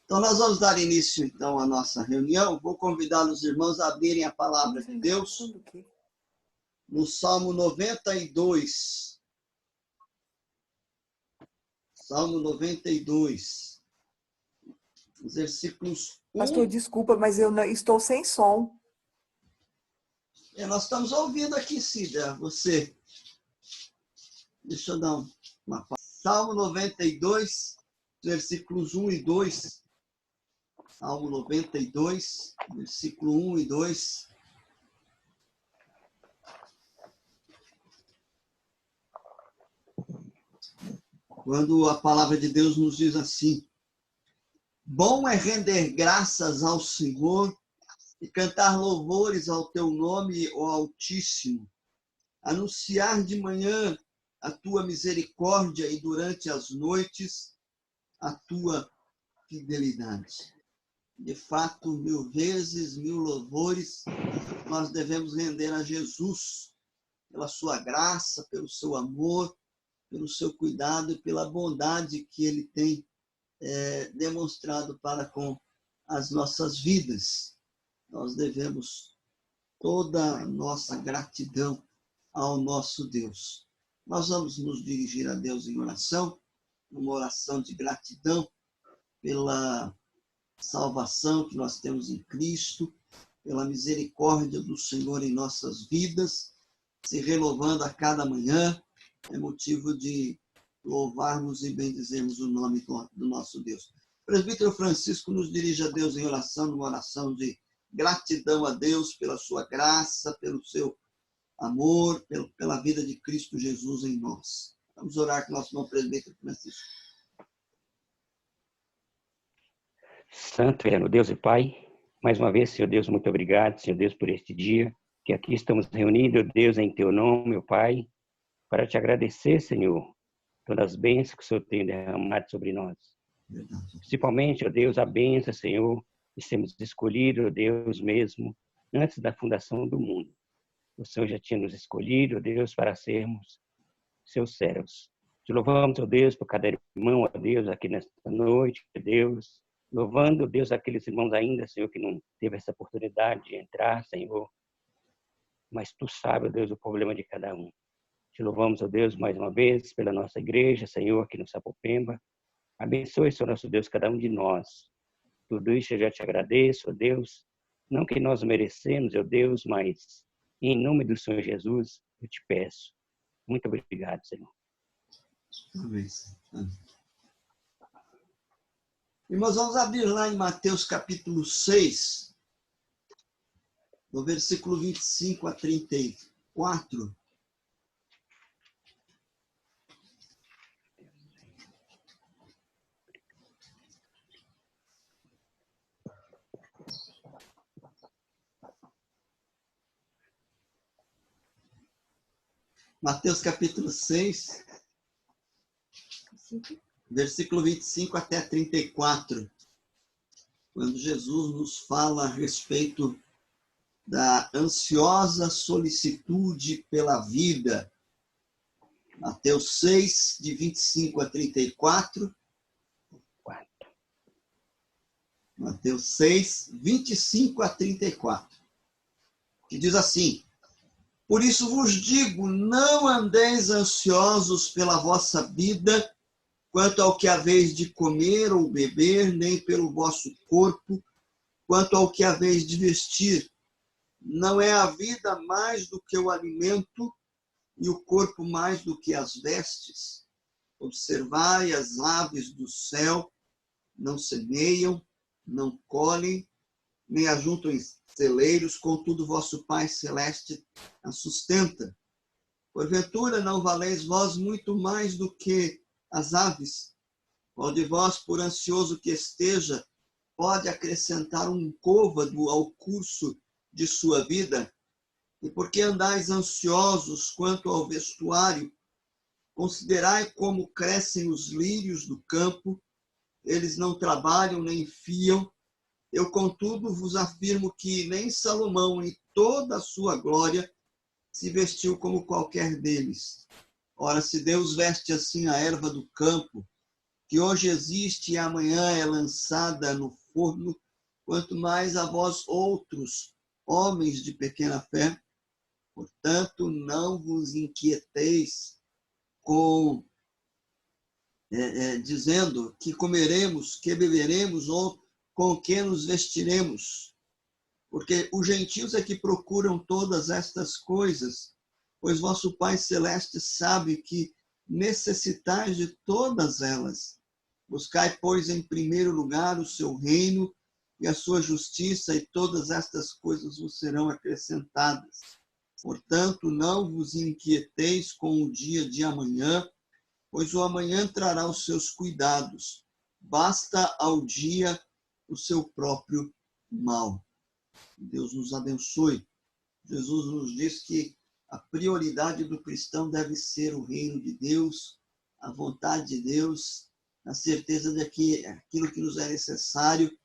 Então, nós vamos dar início, então, à nossa reunião. Vou convidar os irmãos a abrirem a palavra de Deus no Salmo 92. Salmo 92, os versículos 1... Pastor, desculpa, mas eu não, estou sem som. Nós estamos ouvindo aqui, Cida, você. Deixa eu dar uma pausa. Salmo 92, versículos 1 e 2. Salmo 92, versículo 1 e 2. Quando a palavra de Deus nos diz assim: bom é render graças ao Senhor e cantar louvores ao teu nome, ó Altíssimo, anunciar de manhã a tua misericórdia e durante as noites a tua fidelidade. De fato, 1000 vezes, 1000 louvores nós devemos render a Jesus pela sua graça, pelo seu amor, pelo seu cuidado e pela bondade que ele tem demonstrado para com as nossas vidas. Nós devemos toda a nossa gratidão ao nosso Deus. Nós vamos nos dirigir a Deus em oração, uma oração de gratidão pela salvação que nós temos em Cristo, pela misericórdia do Senhor em nossas vidas, se renovando a cada manhã, é motivo de louvarmos e bendizermos o nome do nosso Deus. O presbítero Francisco nos dirige a Deus em oração, numa oração de gratidão a Deus pela sua graça, pelo seu amor, pela vida de Cristo Jesus em nós. Vamos orar com o nosso irmão presbítero Francisco. Santo e eterno Deus e Pai, mais uma vez, Senhor Deus, muito obrigado, Senhor Deus, por este dia, que aqui estamos reunidos, Deus, em Teu nome, meu Pai, para te agradecer, Senhor, todas as bênçãos que o Senhor tem derramado sobre nós. Principalmente, ó Deus, a bênção, Senhor, de sermos escolhidos, ó Deus, mesmo, antes da fundação do mundo. O Senhor já tinha nos escolhido, ó Deus, para sermos seus servos. Te louvamos, ó Deus, por cada irmão, ó Deus, aqui nesta noite, ó Deus, louvando, Deus, aqueles irmãos ainda, Senhor, que não teve essa oportunidade de entrar, Senhor. Mas Tu sabes, Deus, o problema de cada um. Te louvamos, ó Deus, mais uma vez, pela nossa igreja, Senhor, aqui no Sapopemba. Abençoe, Senhor, nosso Deus, cada um de nós. Tudo isso eu já te agradeço, ó Deus. Não que nós merecemos, ó Deus, mas em nome do Senhor Jesus, eu te peço. Muito obrigado, Senhor. Amém. Amém. Irmãos, vamos abrir lá em Mateus capítulo 6, no versículo 25 a 34. Mateus capítulo 6, versículo 25 até 34, quando Jesus nos fala a respeito da ansiosa solicitude pela vida. Mateus 6, de 25 a 34. Mateus 6, 25 a 34. Que diz assim: por isso vos digo, não andeis ansiosos pela vossa vida, quanto ao que haveis de comer ou beber, nem pelo vosso corpo, quanto ao que haveis de vestir. Não é a vida mais do que o alimento, e o corpo mais do que as vestes? Observai as aves do céu, não semeiam, não colhem, nem ajuntam em celeiros, contudo vosso Pai Celeste a sustenta. Porventura não valeis vós muito mais do que as aves? Qual de vós, por ansioso que esteja, pode acrescentar um côvado ao curso de sua vida? E por que andais ansiosos quanto ao vestuário? Considerai como crescem os lírios do campo, eles não trabalham nem fiam. Eu, contudo, vos afirmo que nem Salomão, em toda a sua glória, se vestiu como qualquer deles. Ora, se Deus veste assim a erva do campo, que hoje existe e amanhã é lançada no forno, quanto mais a vós outros, homens de pequena fé. Portanto, não vos inquieteis com dizendo que comeremos, que beberemos ou com que nos vestiremos. Porque os gentios é que procuram todas estas coisas, pois vosso Pai Celeste sabe que necessitais de todas elas. Buscai, pois, em primeiro lugar o seu reino e a sua justiça, e todas estas coisas vos serão acrescentadas. Portanto, não vos inquieteis com o dia de amanhã, pois o amanhã trará os seus cuidados. Basta ao dia o seu próprio mal. Deus nos abençoe. Jesus nos diz que a prioridade do cristão deve ser o reino de Deus, a vontade de Deus, a certeza de que aquilo que nos é necessário,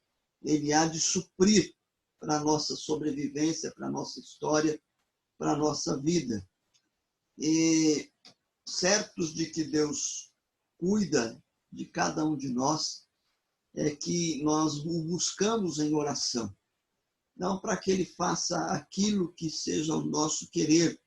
Ele há de suprir para a nossa sobrevivência, para a nossa história, para a nossa vida. E certos de que Deus cuida de cada um de nós, é que nós o buscamos em oração. Não para que Ele faça aquilo que seja o nosso querer,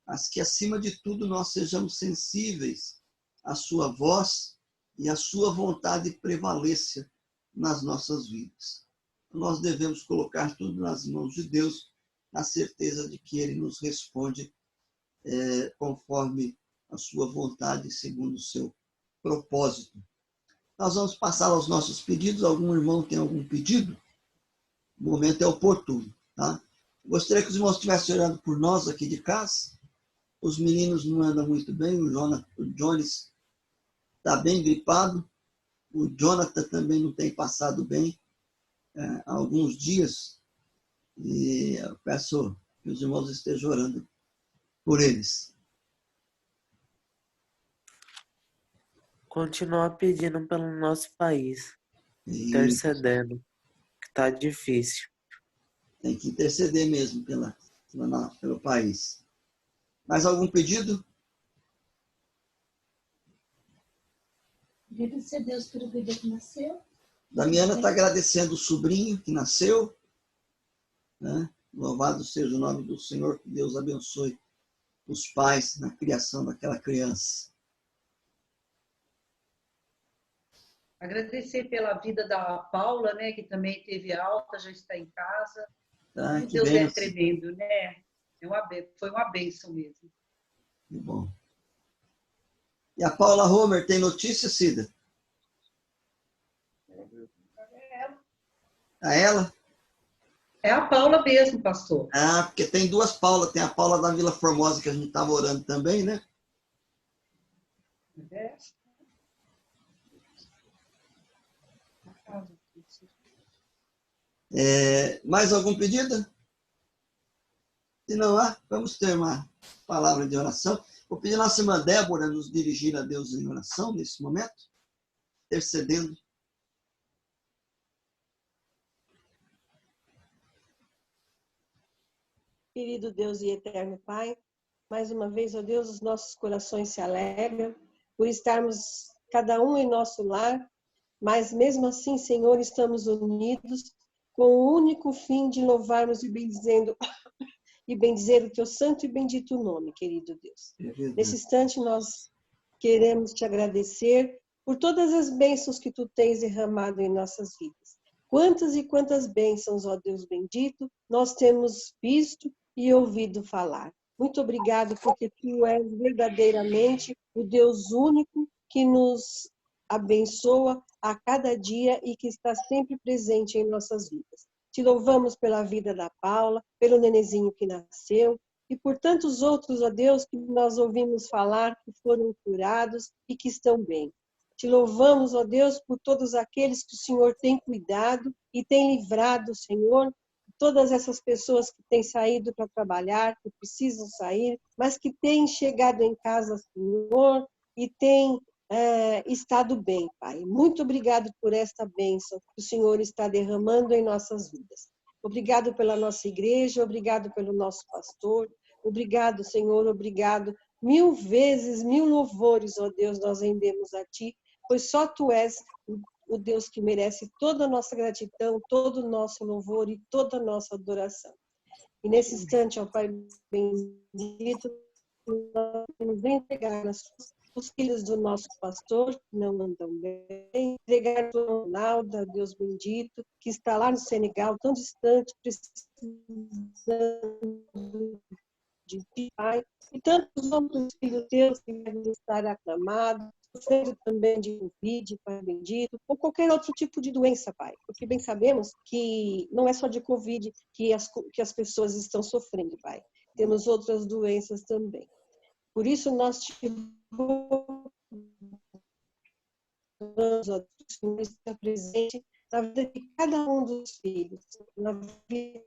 mas que, acima de tudo, nós sejamos sensíveis à sua voz e à sua vontade prevaleça nas nossas vidas. Nós devemos colocar tudo nas mãos de Deus, na certeza de que Ele nos responde conforme a sua vontade, segundo o seu propósito. Nós vamos passar aos nossos pedidos. Algum irmão tem algum pedido? O momento é oportuno, tá? Gostaria que os irmãos estivessem orando por nós aqui de casa. Os meninos não andam muito bem, o Jones está bem gripado, o Jonathan também não tem passado bem há alguns dias, e eu peço que os irmãos estejam orando por eles. Continuar pedindo pelo nosso país, intercedendo, que está difícil. Tem que interceder mesmo pelo país. Mais algum pedido? Agradecer a Deus pelo bebê que nasceu. Damiana está agradecendo o sobrinho que nasceu, né? Louvado seja o nome do Senhor, que Deus abençoe os pais na criação daquela criança. Agradecer pela vida da Paula, né, que também teve alta, já está em casa. Tá, que Deus benção. é tremendo, né? Foi uma bênção mesmo. Que bom. E a Paula Homer tem notícia, Cida? A ela? É a Paula mesmo, pastor. Ah, porque tem duas Paulas. Tem a Paula da Vila Formosa, que a gente estava orando também, né? Mais algum pedido? Se não há, vamos ter uma palavra de oração. Vou pedir a nossa irmã Débora nos dirigir a Deus em oração nesse momento, intercedendo. Querido Deus e eterno Pai, mais uma vez, ó Deus, os nossos corações se alegram por estarmos cada um em nosso lar, mas mesmo assim, Senhor, estamos unidos com o único fim de louvarmos e bendizer o teu santo e bendito nome, querido Deus. Nesse instante, nós queremos te agradecer por todas as bênçãos que tu tens derramado em nossas vidas. Quantas e quantas bênçãos, ó Deus bendito, nós temos visto e ouvido falar. Muito obrigado, porque tu és verdadeiramente o Deus único que nos abençoa a cada dia e que está sempre presente em nossas vidas. Te louvamos pela vida da Paula, pelo nenezinho que nasceu e por tantos outros, ó Deus, que nós ouvimos falar, que foram curados e que estão bem. Te louvamos, ó Deus, por todos aqueles que o Senhor tem cuidado e tem livrado, Senhor, todas essas pessoas que têm saído para trabalhar, que precisam sair, mas que têm chegado em casa, Senhor, e têm estado bem, Pai. Muito obrigado por esta bênção que o Senhor está derramando em nossas vidas. Obrigado pela nossa igreja, obrigado pelo nosso pastor, obrigado, Senhor, obrigado. 1000 vezes, 1000 louvores, ó Deus, nós rendemos a Ti, pois só Tu és o Deus que merece toda a nossa gratidão, todo o nosso louvor e toda a nossa adoração. E nesse instante, ó Pai bendito, nós vamos entregar os filhos do nosso pastor, que não andam bem, entregar o Ronaldo, Deus bendito, que está lá no Senegal, tão distante, precisando de Ti, Pai, e tantos outros filhos teus que devem estar aclamados, sofrendo também de Covid, Pai bendito, ou qualquer outro tipo de doença, Pai, porque bem sabemos que não é só de Covid que as pessoas estão sofrendo, Pai. Temos outras doenças também. Por isso, nós te rogamos, ó Deus, que o Senhor está presente na vida de cada um dos filhos, na vida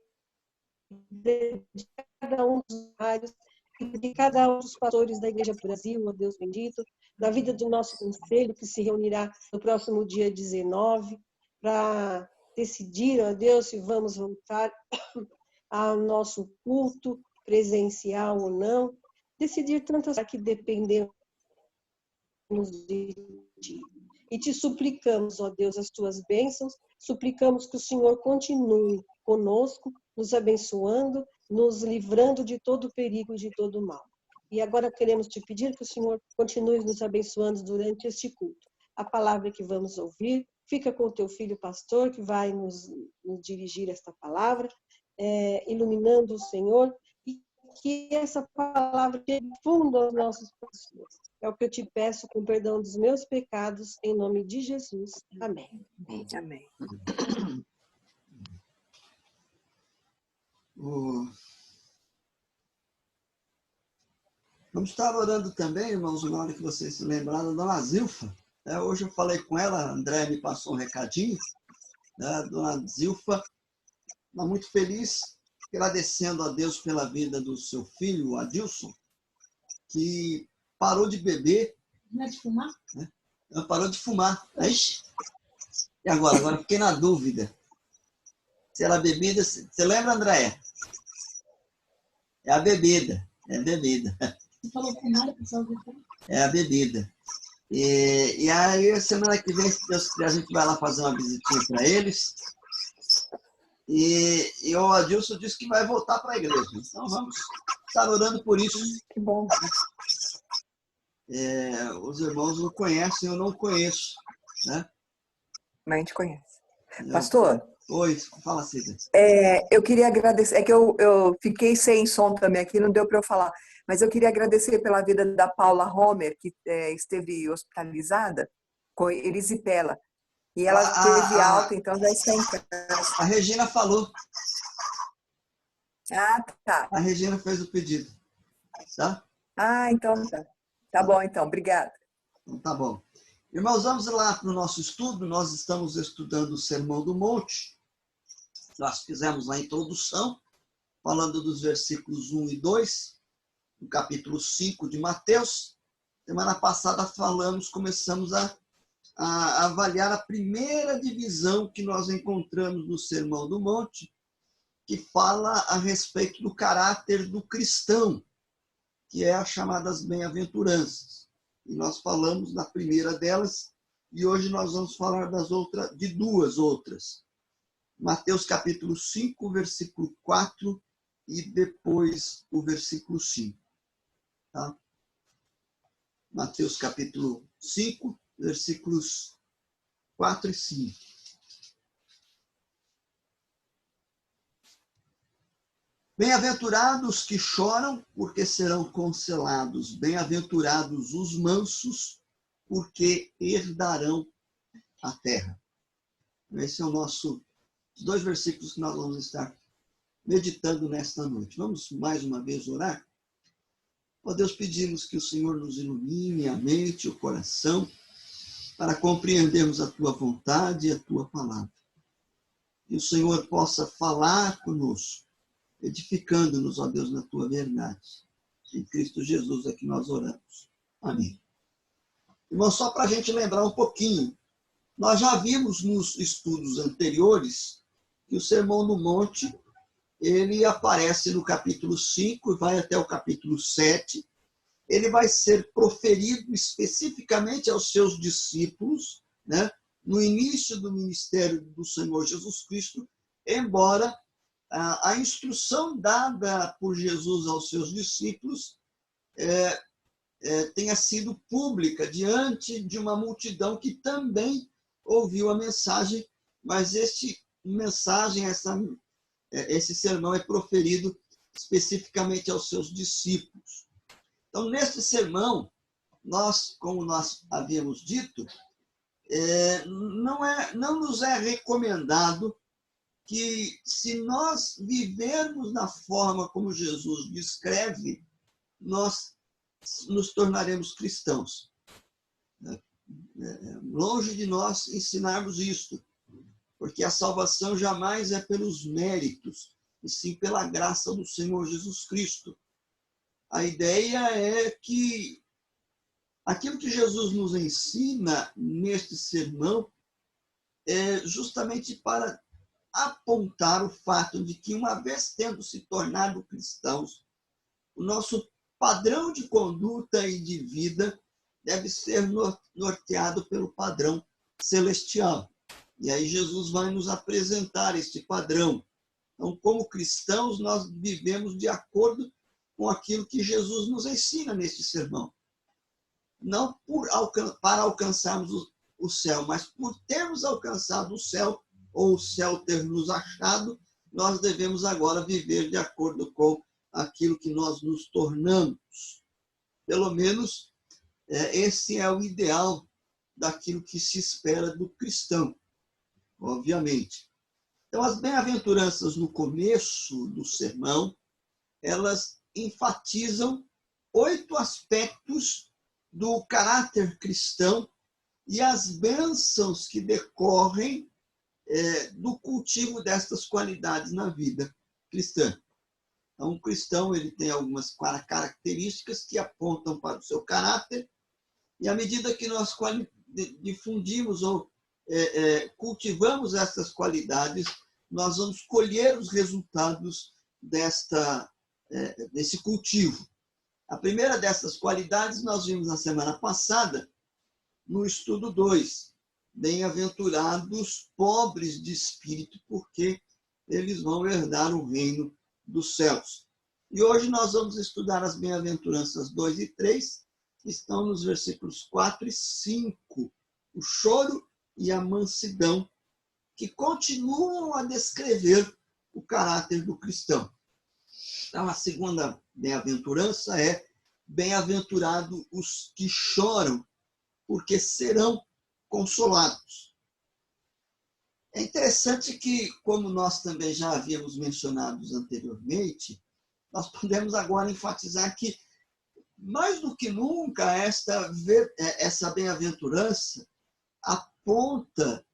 de cada um dos vários, de cada um dos pastores da Igreja Brasil, ó Deus bendito, na vida do nosso conselho, que se reunirá no próximo dia 19, para decidir, ó Deus, se vamos voltar ao nosso culto presencial ou não, decidir tantas coisas que dependemos de Ti. E te suplicamos, ó Deus, as Tuas bênçãos, suplicamos que o Senhor continue conosco, nos abençoando, nos livrando de todo perigo e de todo mal. E agora queremos te pedir que o Senhor continue nos abençoando durante este culto. A palavra que vamos ouvir, fica com o teu filho pastor, que vai nos dirigir esta palavra, iluminando o Senhor, e que essa palavra chegue fundo aos nossos corações. É o que eu te peço, com perdão dos meus pecados, em nome de Jesus. Amém. Amém. Vamos estar orando também, irmãos, na hora que vocês se lembraram da Dona Zilfa. Hoje eu falei com ela, a André me passou um recadinho. A Dona Zilfa está muito feliz, agradecendo a Deus pela vida do seu filho, o Adilson, que parou de beber. Não é de fumar? Ela parou de fumar. Ixi. E agora? Agora fiquei na dúvida. Se era bebida... Você lembra, Andréia? É a bebida. É a bebida. Você falou fumar, pessoal. É a bebida. E aí, semana que vem, se Deus quiser, a gente vai lá fazer uma visitinha para eles. E o Adilson disse que vai voltar para a igreja. Então, vamos estar orando por isso. Que bom. Os irmãos não conhecem, eu não conheço. Né? Mas a gente conhece. Pastor? Oi, fala, Cida. Eu queria agradecer, é que eu fiquei sem som também aqui, não deu para eu falar, mas eu queria agradecer pela vida da Paula Homer, que esteve hospitalizada com erisipela. E ela teve alta, então já está em casa. A Regina falou. Ah, tá. A Regina fez o pedido. Tá? Ah, então tá. Tá bom, então. Obrigada. Então, tá bom. Irmãos, vamos lá para o nosso estudo. Nós estamos estudando o Sermão do Monte. Nós fizemos a introdução, falando dos versículos 1 e 2, no capítulo 5 de Mateus. Semana passada começamos a avaliar a primeira divisão que nós encontramos no Sermão do Monte, que fala a respeito do caráter do cristão, que é as chamadas bem-aventuranças. E nós falamos da primeira delas, e hoje nós vamos falar de duas outras. Mateus capítulo 5, versículo 4, e depois o versículo 5. Tá? Mateus capítulo 5, versículos 4 e 5. Bem-aventurados que choram, porque serão consolados. Bem-aventurados os mansos, porque herdarão a terra. Esse é o nosso... Os dois versículos que nós vamos estar meditando nesta noite. Vamos mais uma vez orar? Ó Deus, pedimos que o Senhor nos ilumine a mente, o coração, para compreendermos a Tua vontade e a Tua palavra. Que o Senhor possa falar conosco, edificando-nos, ó Deus, na Tua verdade. Em Cristo Jesus é que nós oramos. Amém. Irmão, só para a gente lembrar um pouquinho, nós já vimos nos estudos anteriores que o Sermão do Monte, ele aparece no capítulo 5 e vai até o capítulo 7, ele vai ser proferido especificamente aos seus discípulos, né? No início do ministério do Senhor Jesus Cristo, embora a instrução dada por Jesus aos seus discípulos tenha sido pública diante de uma multidão que também ouviu a mensagem, mas esse sermão é proferido especificamente aos seus discípulos. Então, neste sermão, como nós havíamos dito, não nos é recomendado que, se nós vivermos da forma como Jesus descreve, nós nos tornaremos cristãos. Longe de nós ensinarmos isto, porque a salvação jamais é pelos méritos, e sim pela graça do Senhor Jesus Cristo. A ideia é que aquilo que Jesus nos ensina neste sermão é justamente para apontar o fato de que, uma vez tendo se tornado cristãos, o nosso padrão de conduta e de vida deve ser norteado pelo padrão celestial. E aí Jesus vai nos apresentar este padrão. Então, como cristãos, nós vivemos de acordo com aquilo que Jesus nos ensina neste sermão. Não para alcançarmos o céu, mas por termos alcançado o céu, ou o céu ter nos achado, nós devemos agora viver de acordo com aquilo que nós nos tornamos. Pelo menos, esse é o ideal daquilo que se espera do cristão, obviamente. Então, as bem-aventuranças no começo do sermão, elas enfatizam 8 aspectos do caráter cristão e as bênçãos que decorrem do cultivo destas qualidades na vida cristã. Então, o cristão ele tem algumas características que apontam para o seu caráter, e à medida que nós difundimos ou cultivamos essas qualidades, nós vamos colher os resultados desse cultivo. A primeira dessas qualidades nós vimos na semana passada, no estudo 2. Bem-aventurados pobres de espírito, porque eles vão herdar o reino dos céus. E hoje nós vamos estudar as bem-aventuranças 2 e 3, que estão nos versículos 4 e 5. O choro e a mansidão, que continuam a descrever o caráter do cristão. Então, a segunda bem-aventurança é: bem-aventurado os que choram, porque serão consolados. É interessante que, como nós também já havíamos mencionado anteriormente, nós podemos agora enfatizar que, mais do que nunca, essa bem-aventurança aponta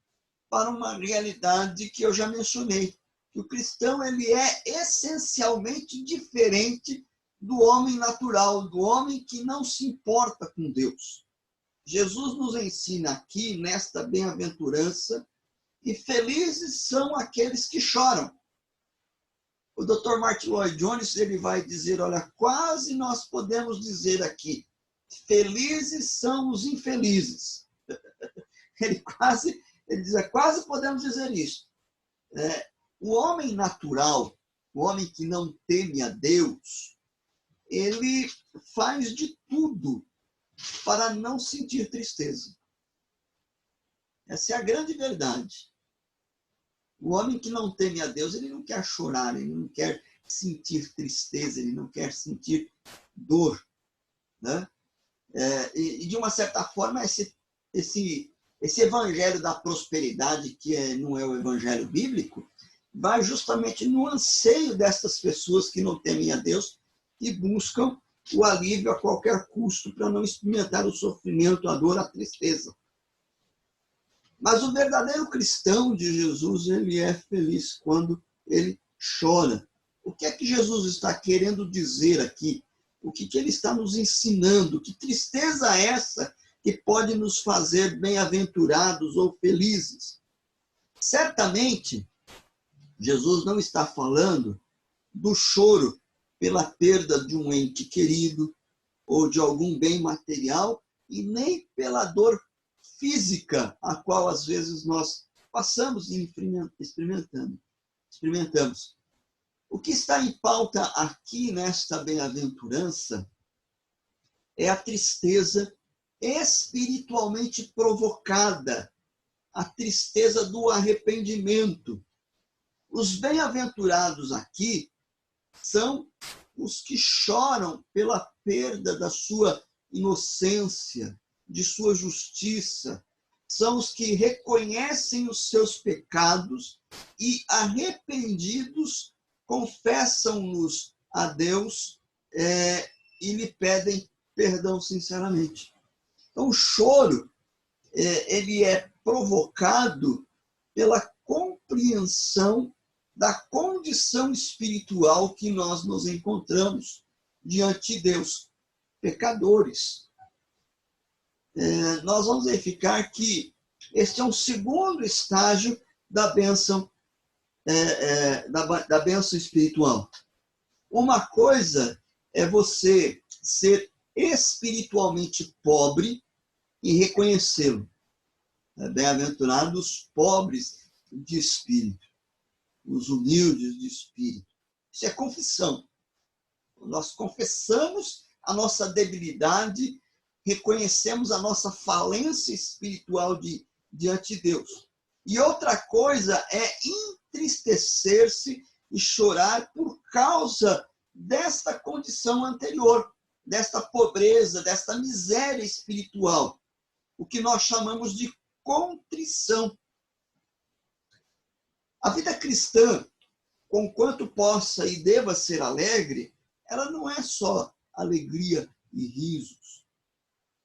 para uma realidade que eu já mencionei, que o cristão ele é essencialmente diferente do homem natural, do homem que não se importa com Deus. Jesus nos ensina aqui, nesta bem-aventurança, que felizes são aqueles que choram. O Dr. Martin Lloyd Jones ele vai dizer, olha, quase nós podemos dizer aqui, felizes são os infelizes. Ele diz, quase podemos dizer isso. O homem natural, o homem que não teme a Deus, ele faz de tudo para não sentir tristeza. Essa é a grande verdade. O homem que não teme a Deus, ele não quer chorar, ele não quer sentir tristeza, ele não quer sentir dor. Né? E de uma certa forma, esse evangelho da prosperidade, que não é o evangelho bíblico, vai justamente no anseio dessas pessoas que não temem a Deus e buscam o alívio a qualquer custo para não experimentar o sofrimento, a dor, a tristeza. Mas o verdadeiro cristão de Jesus, ele é feliz quando ele chora. O que é que Jesus está querendo dizer aqui? O que ele está nos ensinando? Que tristeza é essa que pode nos fazer bem-aventurados ou felizes? Certamente, Jesus não está falando do choro pela perda de um ente querido, ou de algum bem material, e nem pela dor física, a qual às vezes nós passamos e experimentamos. O que está em pauta aqui nesta bem-aventurança é a tristeza espiritualmente provocada, a tristeza do arrependimento. Os bem-aventurados aqui são os que choram pela perda da sua inocência, de sua justiça. São os que reconhecem os seus pecados e, arrependidos, confessam-nos a Deus e lhe pedem perdão sinceramente. Então, o choro ele é provocado pela compreensão da condição espiritual que nós nos encontramos diante de Deus, pecadores. Nós vamos verificar que este é um segundo estágio da bênção, da bênção espiritual. Uma coisa é você ser espiritualmente pobre e reconhecê-lo. Bem-aventurados os pobres de espírito, os humildes de espírito. Isso é confissão. Nós confessamos a nossa debilidade, reconhecemos a nossa falência espiritual diante de Deus. E outra coisa é entristecer-se e chorar por causa desta condição anterior, desta pobreza, desta miséria espiritual, o que nós chamamos de contrição. A vida cristã, conquanto possa e deva ser alegre, ela não é só alegria e risos.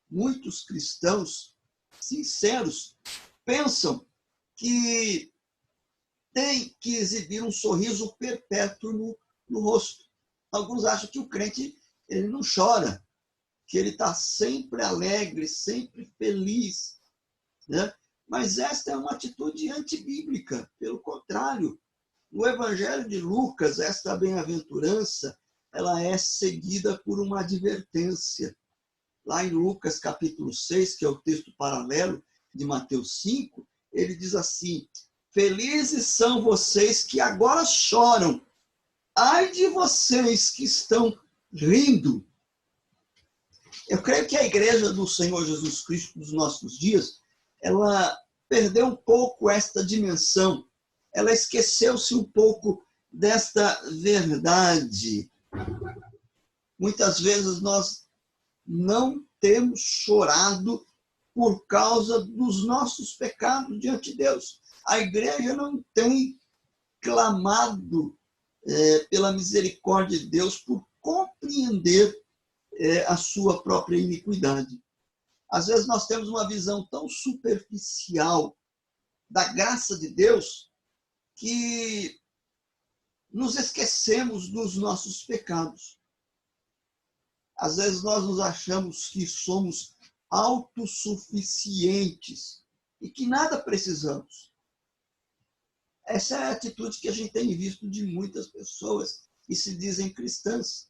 Muitos cristãos sinceros pensam que tem que exibir um sorriso perpétuo no rosto. Alguns acham que o crente ele não chora, que ele está sempre alegre, sempre feliz, né? Mas esta é uma atitude antibíblica. Pelo contrário, no Evangelho de Lucas, esta bem-aventurança ela é seguida por uma advertência. Lá em Lucas capítulo 6, que é o texto paralelo de Mateus 5, ele diz assim: felizes são vocês que agora choram, ai de vocês que estão rindo. Eu creio que a igreja do Senhor Jesus Cristo dos nossos dias, ela perdeu um pouco esta dimensão, ela esqueceu-se um pouco desta verdade. Muitas vezes nós não temos chorado por causa dos nossos pecados diante de Deus. A igreja não tem clamado pela misericórdia de Deus por compreender a sua própria iniquidade. Às vezes nós temos uma visão tão superficial da graça de Deus que nos esquecemos dos nossos pecados. Às vezes nós nos achamos que somos autossuficientes e que nada precisamos. Essa é a atitude que a gente tem visto de muitas pessoas que se dizem cristãs.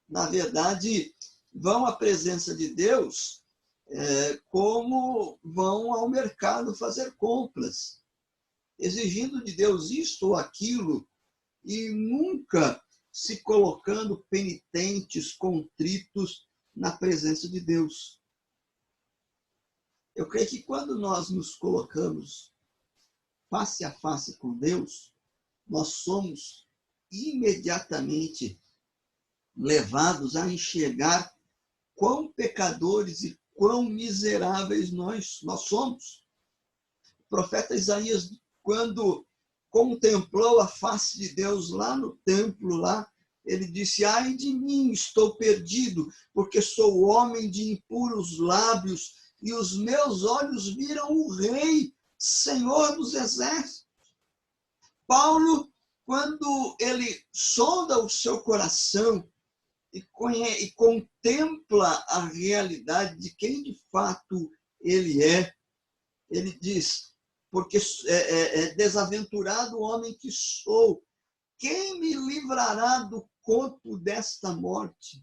Na verdade, vão à presença de Deus como vão ao mercado fazer compras, exigindo de Deus isto ou aquilo e nunca se colocando penitentes, contritos na presença de Deus. Eu creio que quando nós nos colocamos face a face com Deus, nós somos imediatamente levados a enxergar quão pecadores e quão miseráveis nós somos. O profeta Isaías, quando contemplou a face de Deus lá no templo, ele disse: ai de mim, estou perdido, porque sou homem de impuros lábios, e os meus olhos viram o Rei, Senhor dos exércitos. Paulo, quando ele sonda o seu coração e contempla a realidade de quem de fato ele diz: porque é desaventurado o homem que sou, quem me livrará do corpo desta morte?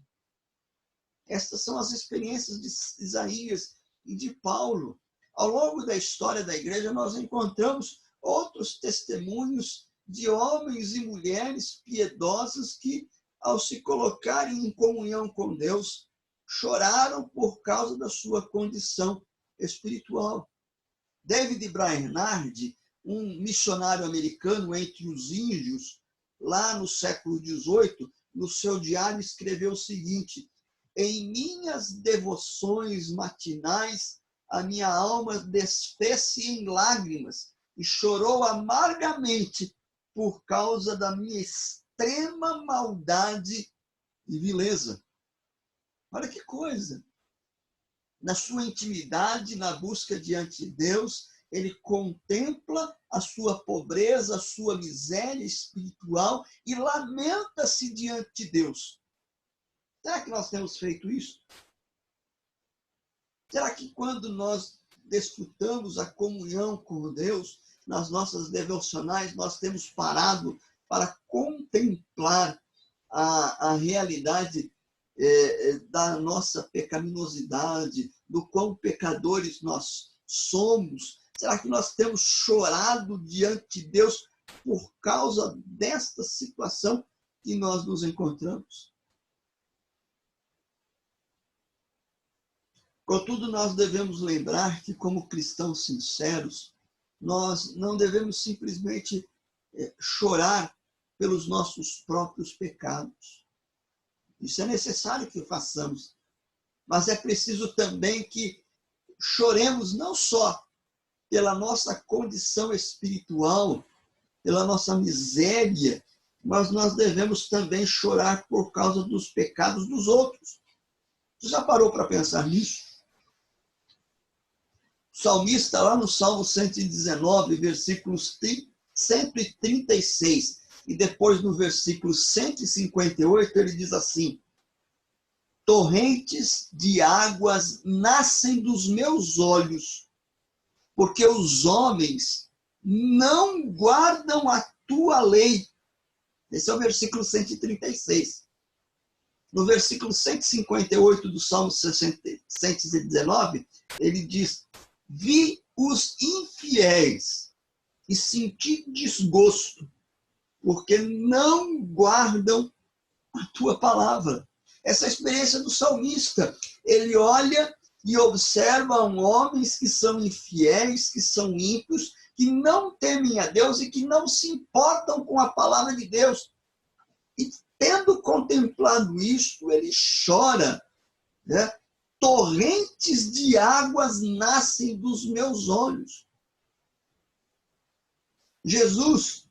Estas são as experiências de Isaías e de Paulo. Ao longo da história da igreja, nós encontramos outros testemunhos de homens e mulheres piedosos que, ao se colocarem em comunhão com Deus, choraram por causa da sua condição espiritual. David Brainerd, um missionário americano entre os índios, lá no século XVIII, no seu diário escreveu o seguinte: em minhas devoções matinais, a minha alma desfez-se em lágrimas e chorou amargamente por causa da minha extrema maldade e vileza. Olha que coisa! Na sua intimidade, na busca diante de Deus, ele contempla a sua pobreza, a sua miséria espiritual e lamenta-se diante de Deus. Será que nós temos feito isso? Será que quando nós desfrutamos a comunhão com Deus, nas nossas devocionais, nós temos parado para contemplar a realidade da nossa pecaminosidade, do quão pecadores nós somos? Será que nós temos chorado diante de Deus por causa desta situação que nós nos encontramos? Contudo, nós devemos lembrar que, como cristãos sinceros, nós não devemos simplesmente chorar pelos nossos próprios pecados. Isso é necessário que façamos, mas é preciso também que choremos não só pela nossa condição espiritual, pela nossa miséria, mas nós devemos também chorar por causa dos pecados dos outros. Você já parou para pensar nisso? O salmista, lá no Salmo 119, versículos 136, e depois no versículo 158, ele diz assim: torrentes de águas nascem dos meus olhos, porque os homens não guardam a tua lei. Esse é o versículo 136. No versículo 158 do Salmo 119, ele diz: vi os infiéis e senti desgosto, porque não guardam a tua palavra. Essa é a experiência do salmista. Ele olha e observa homens que são infiéis, que são ímpios, que não temem a Deus e que não se importam com a palavra de Deus. E tendo contemplado isto, ele chora, né? Torrentes de águas nascem dos meus olhos. Jesus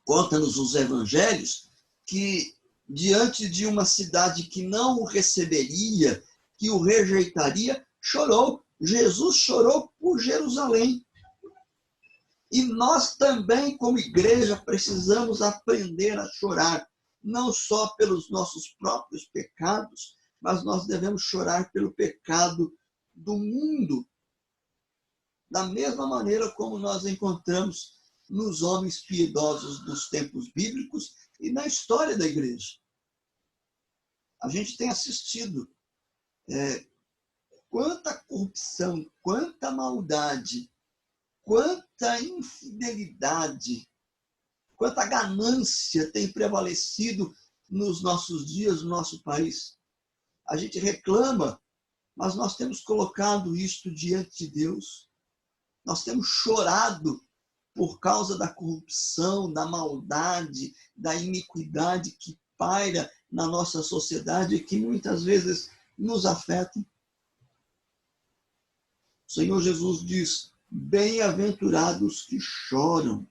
conta-nos os evangelhos que, diante de uma cidade que não o receberia, que o rejeitaria, chorou. Jesus chorou por Jerusalém. E nós também, como igreja, precisamos aprender a chorar, não só pelos nossos próprios pecados, mas nós devemos chorar pelo pecado do mundo, da mesma maneira como nós encontramos nos homens piedosos dos tempos bíblicos e na história da igreja. A gente tem assistido quanta corrupção, quanta maldade, quanta infidelidade, quanta ganância tem prevalecido nos nossos dias, no nosso país. A gente reclama, mas nós temos colocado isto diante de Deus. Nós temos chorado por causa da corrupção, da maldade, da iniquidade que paira na nossa sociedade e que muitas vezes nos afeta. O Senhor Jesus diz: bem-aventurados que choram.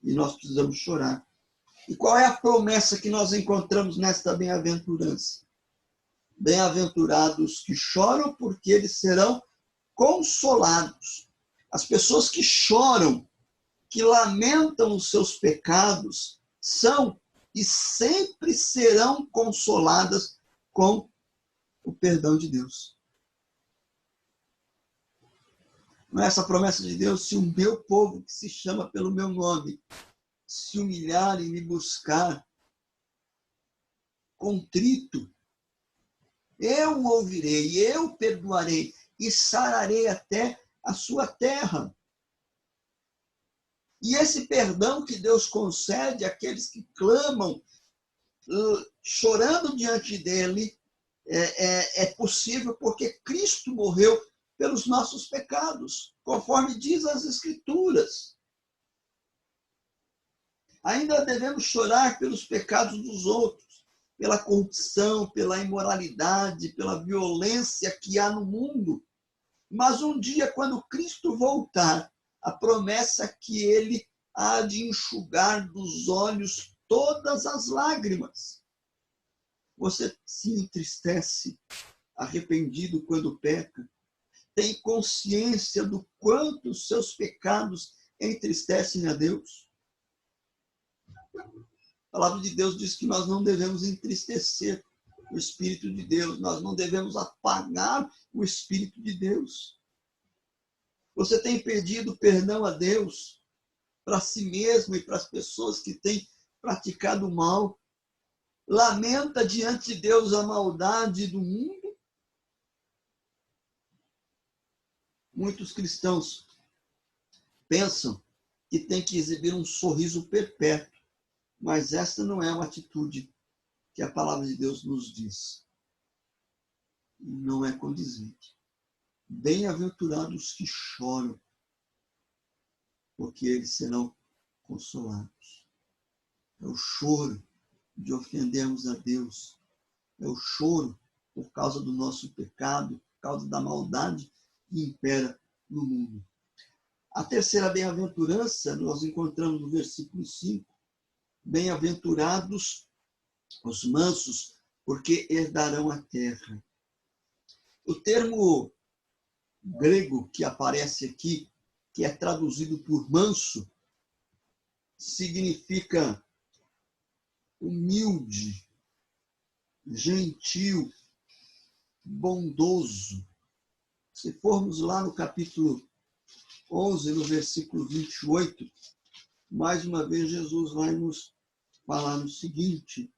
E nós precisamos chorar. E qual é a promessa que nós encontramos nesta bem-aventurança? Bem-aventurados que choram, porque eles serão consolados. As pessoas que choram, que lamentam os seus pecados, são e sempre serão consoladas com o perdão de Deus. Não é essa a promessa de Deus? Se o meu povo, que se chama pelo meu nome, se humilhar e me buscar, contrito, eu o ouvirei, eu perdoarei e sararei até a sua terra. E esse perdão que Deus concede àqueles que clamam, chorando diante dele, é possível porque Cristo morreu pelos nossos pecados, conforme diz as Escrituras. Ainda devemos chorar pelos pecados dos outros, pela corrupção, pela imoralidade, pela violência que há no mundo. Mas um dia, quando Cristo voltar, a promessa é que ele há de enxugar dos olhos todas as lágrimas. Você se entristece, arrependido quando peca? Tem consciência do quanto os seus pecados entristecem a Deus? A palavra de Deus diz que nós não devemos entristecer o Espírito de Deus, nós não devemos apagar o Espírito de Deus. Você tem pedido perdão a Deus para si mesmo e para as pessoas que têm praticado mal? Lamenta diante de Deus a maldade do mundo? Muitos cristãos pensam que tem que exibir um sorriso perpétuo, mas esta não é uma atitude que a palavra de Deus nos diz. Não é condizente. Bem-aventurados que choram, porque eles serão consolados. É o choro de ofendermos a Deus. É o choro por causa do nosso pecado, por causa da maldade que impera no mundo. A terceira bem-aventurança nós encontramos no versículo 5. Bem-aventurados os mansos, porque herdarão a terra. O termo grego que aparece aqui, que é traduzido por manso, significa humilde, gentil, bondoso. Se formos lá no capítulo 11, no versículo 28, mais uma vez Jesus vai nos falar o seguinte: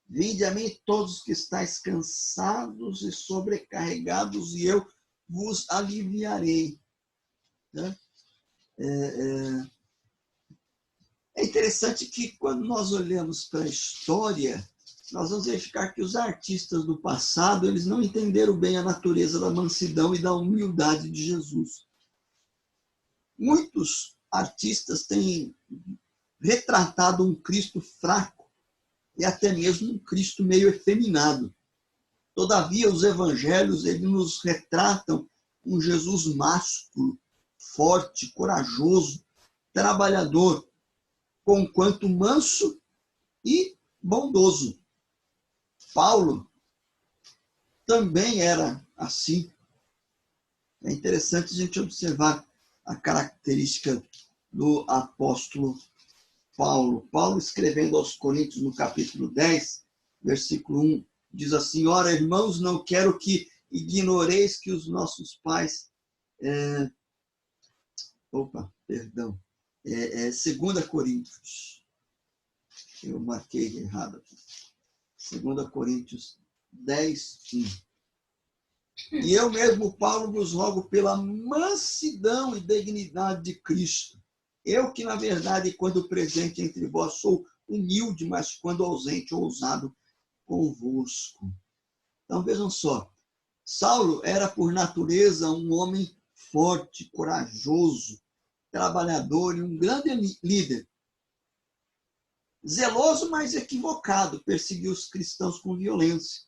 vinde a mim todos que estáis cansados e sobrecarregados, e eu vos aliviarei. É interessante que quando nós olhamos para a história, nós vamos verificar que os artistas do passado, eles não entenderam bem a natureza da mansidão e da humildade de Jesus. Muitos artistas têm retratado um Cristo fraco e até mesmo um Cristo meio efeminado. Todavia, os evangelhos, eles nos retratam um Jesus másculo, forte, corajoso, trabalhador, conquanto manso e bondoso. Paulo também era assim. É interessante a gente observar a característica do apóstolo Paulo. Paulo, escrevendo aos Coríntios, no capítulo 10, versículo 1, diz assim: ora, irmãos, não quero que ignoreis que os nossos pais... 2 Coríntios. Eu marquei errado aqui. 2 Coríntios 10, 1. E eu mesmo, Paulo, vos rogo pela mansidão e dignidade de Cristo. Eu que, na verdade, quando presente entre vós, sou humilde, mas quando ausente, ousado convosco. Então, vejam só. Saulo era, por natureza, um homem forte, corajoso, trabalhador e um grande líder. Zeloso, mas equivocado, perseguiu os cristãos com violência.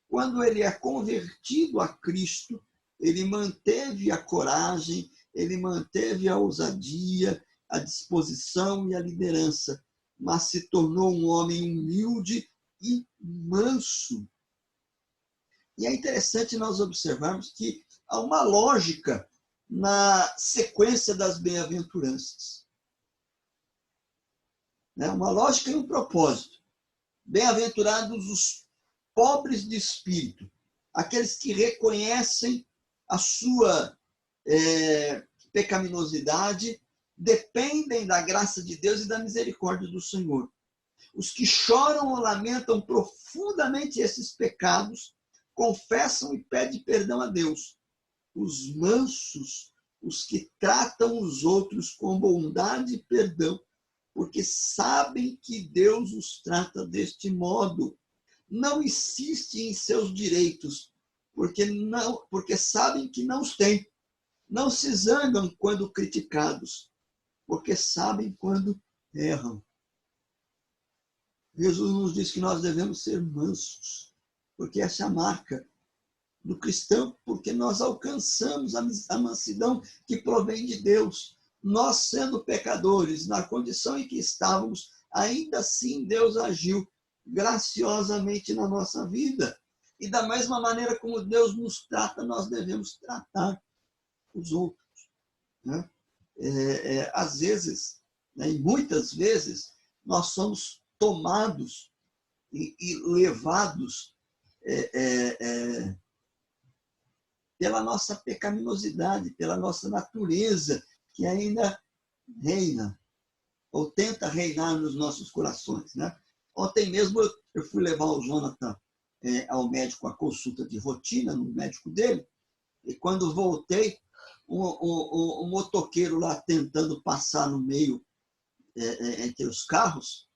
Quando ele é convertido a Cristo, ele manteve a coragem, ele manteve a ousadia, a disposição e a liderança, mas se tornou um homem humilde e manso. E é interessante nós observarmos que há uma lógica na sequência das bem-aventuranças. Uma lógica e um propósito. Bem-aventurados os pobres de espírito, aqueles que reconhecem a sua pecaminosidade, dependem da graça de Deus e da misericórdia do Senhor. Os que choram ou lamentam profundamente esses pecados, confessam e pedem perdão a Deus. Os mansos, os que tratam os outros com bondade e perdão, porque sabem que Deus os trata deste modo. Não insistem em seus direitos, porque sabem que não os têm. Não se zangam quando criticados, porque sabem quando erram. Jesus nos diz que nós devemos ser mansos, porque essa é a marca do cristão, porque nós alcançamos a mansidão que provém de Deus. Nós, sendo pecadores, na condição em que estávamos, ainda assim Deus agiu graciosamente na nossa vida. E da mesma maneira como Deus nos trata, nós devemos tratar os outros. Né? Às vezes, né, e muitas vezes, nós somos tomados e levados pela nossa pecaminosidade, pela nossa natureza, que ainda reina, ou tenta reinar nos nossos corações. Né? Ontem mesmo eu fui levar o Jonathan ao médico, a consulta de rotina, no médico dele, e quando voltei, um motoqueiro lá tentando passar no meio entre os carros,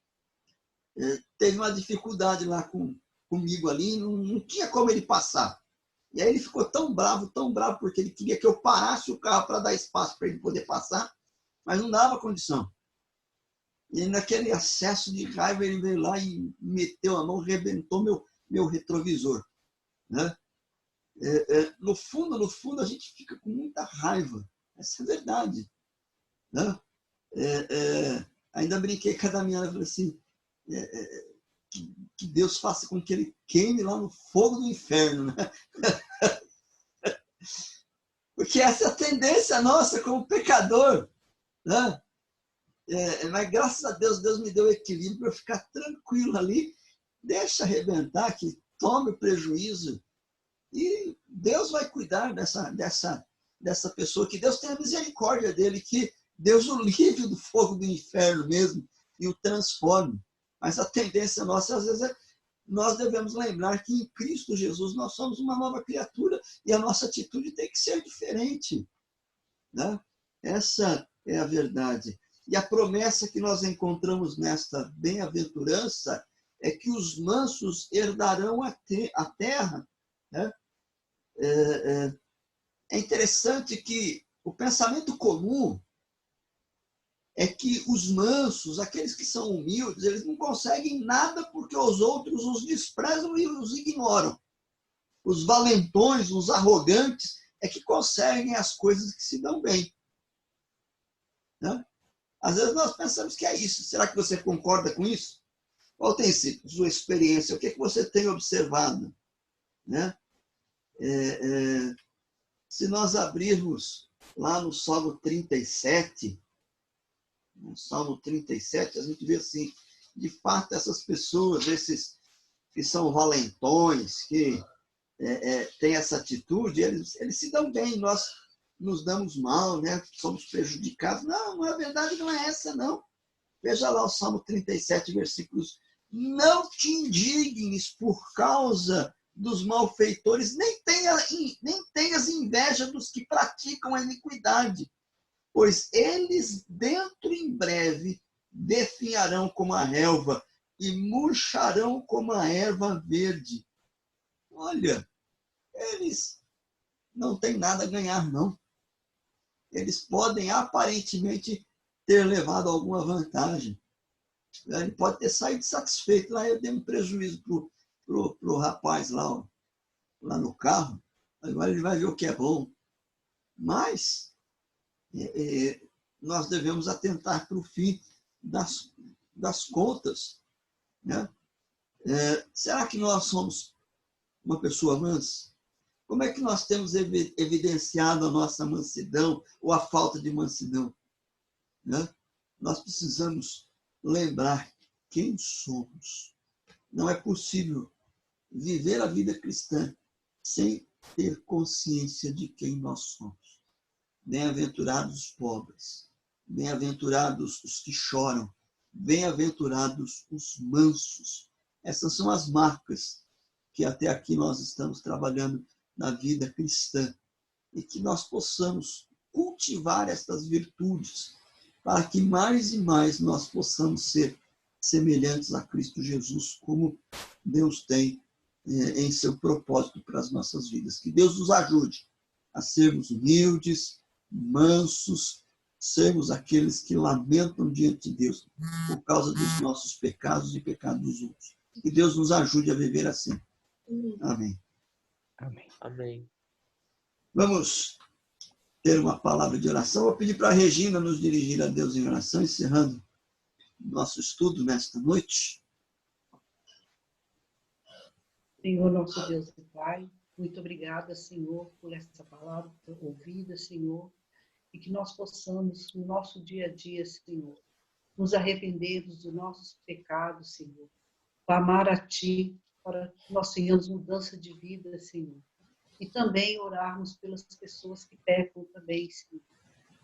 teve uma dificuldade lá comigo ali, não tinha como ele passar. E aí ele ficou tão bravo, porque ele queria que eu parasse o carro para dar espaço para ele poder passar, mas não dava condição. E naquele acesso de raiva, ele veio lá e meteu a mão, rebentou meu retrovisor. Né? No fundo, a gente fica com muita raiva. Essa é a verdade. Né? Ainda brinquei com a Damiana, falei assim, que Deus faça com que ele queime lá no fogo do inferno. Né? Porque essa é a tendência nossa como pecador. Né? Mas graças a Deus, Deus me deu equilíbrio para eu ficar tranquilo ali, deixa arrebentar, que tome o prejuízo, e Deus vai cuidar dessa pessoa, que Deus tenha misericórdia dele, que Deus o livre do fogo do inferno mesmo e o transforme. Mas a tendência nossa, às vezes, nós devemos lembrar que em Cristo Jesus nós somos uma nova criatura e a nossa atitude tem que ser diferente. Né? Essa é a verdade. E a promessa que nós encontramos nesta bem-aventurança é que os mansos herdarão a terra. Né? É interessante que o pensamento comum é que os mansos, aqueles que são humildes, eles não conseguem nada porque os outros os desprezam e os ignoram. Os valentões, os arrogantes, é que conseguem as coisas que se dão bem. Né? Às vezes nós pensamos que é isso. Será que você concorda com isso? Qual tem sido a sua experiência? O que você tem observado? Né? Se nós abrirmos lá no Salmo 37, a gente vê assim, de fato, essas pessoas, esses que são valentões, que têm essa atitude, eles se dão bem, nós nos damos mal, né? Somos prejudicados. Não, a verdade não é essa, não. Veja lá o Salmo 37, versículos. Não te indignes por causa dos malfeitores, nem tenhas inveja dos que praticam a iniquidade, pois eles dentro em breve definharão como a relva e murcharão como a erva verde. Olha, eles não têm nada a ganhar, não. Eles podem aparentemente ter levado alguma vantagem. Ele pode ter saído satisfeito. Lá eu dei um prejuízo pro rapaz lá no carro. Agora ele vai ver o que é bom. Mas nós devemos atentar para o fim das contas. Né? Será que nós somos uma pessoa mansa? Como é que nós temos evidenciado a nossa mansidão ou a falta de mansidão? Né? Nós precisamos lembrar quem somos. Não é possível viver a vida cristã sem ter consciência de quem nós somos. Bem-aventurados os pobres, bem-aventurados os que choram, bem-aventurados os mansos. Essas são as marcas que até aqui nós estamos trabalhando na vida cristã e que nós possamos cultivar estas virtudes para que mais e mais nós possamos ser semelhantes a Cristo Jesus, como Deus tem em seu propósito para as nossas vidas. Que Deus nos ajude a sermos humildes, mansos, sermos aqueles que lamentam diante de Deus por causa dos nossos pecados e pecados dos outros. Que Deus nos ajude a viver assim. Amém. Amém. Amém. Vamos ter uma palavra de oração. Vou pedir para a Regina nos dirigir a Deus em oração, encerrando nosso estudo nesta noite. Senhor, nosso Deus e Pai, muito obrigada, Senhor, por essa palavra ouvida, Senhor, e que nós possamos, no nosso dia a dia, Senhor, nos arrependermos dos nossos pecados, Senhor, clamar a Ti, para que nós tenhamos mudança de vida, Senhor, e também orarmos pelas pessoas que pecam também, Senhor.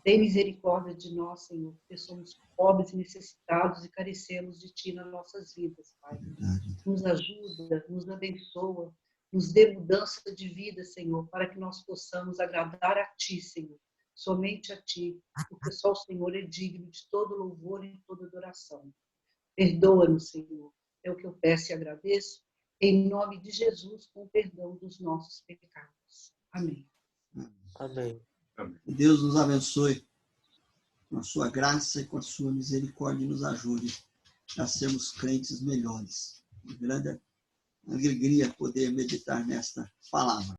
Tem misericórdia de nós, Senhor, porque somos pobres, necessitados e carecemos de Ti nas nossas vidas, Pai. Nos ajuda, nos abençoa, nos dê mudança de vida, Senhor, para que nós possamos agradar a Ti, Senhor, somente a Ti, porque só o Senhor é digno de todo louvor e toda adoração. Perdoa-nos, Senhor, é o que eu peço e agradeço, em nome de Jesus, com o perdão dos nossos pecados. Amém. Amém. Que Deus nos abençoe com a sua graça e com a sua misericórdia e nos ajude a sermos crentes melhores. Uma grande alegria poder meditar nesta palavra.